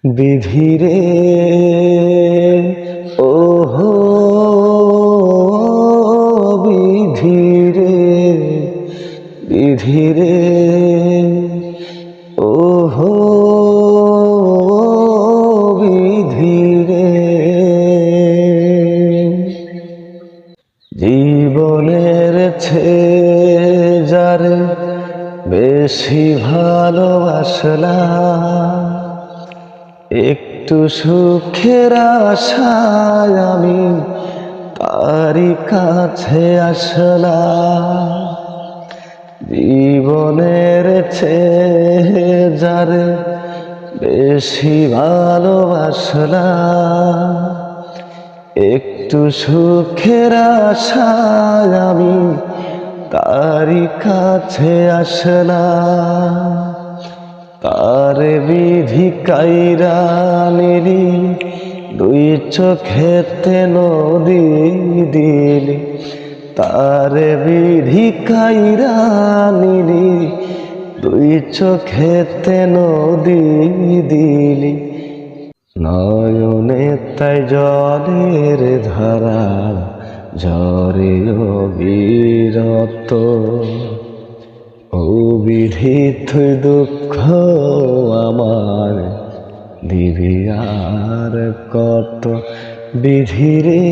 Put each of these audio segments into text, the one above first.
বিধিরে ওহো বিধিরে বিধিরে ওহো বিধিরে জীবনের যারে বেশি ভালোবাসলাম, একটু সুখের আশায় আমি তারই কাছে আসলাম। জীবনের যারে বেশি ভালোবাসলাম, একটু সুখের আশায় আমি তারই কাছে আসলাম। তার বিধি কাইরা নিলি, দুই চোখেতে নদী দিলি। তার বিধি কাইরা নিলি, দুই চোখেতে নদী দিলি। নয়নে তাই জলের ধারা ঝরে অবিরত। ও বিধি তুই দুঃখ আমার দিবি আর কত। বিধিরে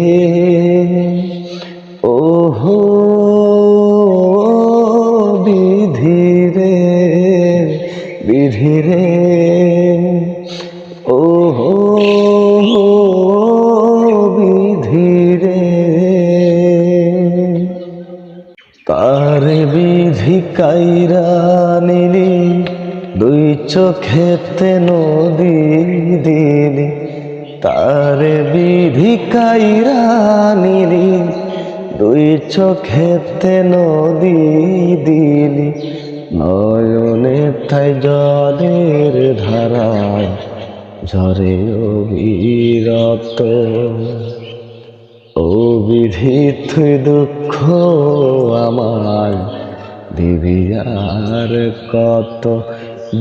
ওহো বিধিরে বিধিরে ওহো বিধিরে। তার বিধি কাইরা নিলি, দুই চোখেতে নদী দিলি। তার বিধি কাইরা নিলি, দুই চোখেতে নদী দিলি। নয়নে তাই জলের ধারায় ঝরে অবিরত। ও বিধি তুই দুঃখ আমার দিবি আর কত।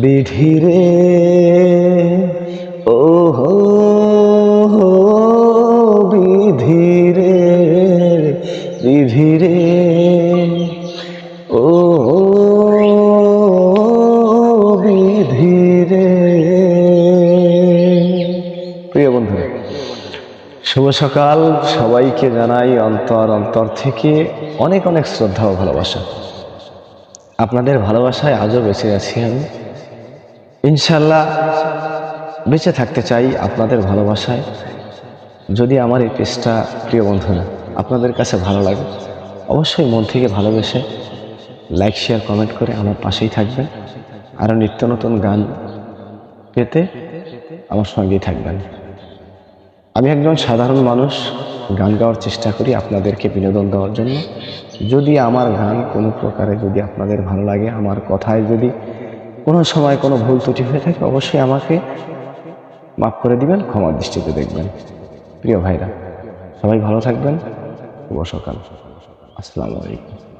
বিধিরে ওহো বিধিরে বিধিরে ওহো বিধিরে। প্রিয় বন্ধুরা, শুভ সকাল। সবাইকে জানাই অন্তর থেকে অনেক অনেক শ্রদ্ধা ও ভালোবাসা। আপনাদের ভালোবাসায় আজও বেঁচে আছি আমি। ইনশাল্লাহ বেঁচে থাকতে চাই আপনাদের ভালোবাসায়। যদি আমার এই পেজটা, প্রিয় বন্ধুরা, আপনাদের কাছে ভালো লাগে, অবশ্যই মন থেকে ভালোবেসে লাইক, শেয়ার, কমেন্ট করে আমার পাশেই থাকবেন। আরও নিত্য নতুন গান পেতে আমার সঙ্গেই থাকবেন। আমি একজন সাধারণ মানুষ, গান গাওয়ার চেষ্টা করি আপনাদেরকে বিনোদন দেওয়ার জন্য। যদি আমার গান কোনো প্রকারে যদি আপনাদের ভালো লাগে, আমার কথায় যদি কোনো সময় কোনো ভুল ত্রুটি হয়ে থাকে, অবশ্যই আমাকে মাফ করে দিবেন, ক্ষমার দৃষ্টিতে দেখবেন। প্রিয় ভাইরা, সবাই ভালো থাকবেন। শুভ সকাল। আসসালামু আলাইকুম।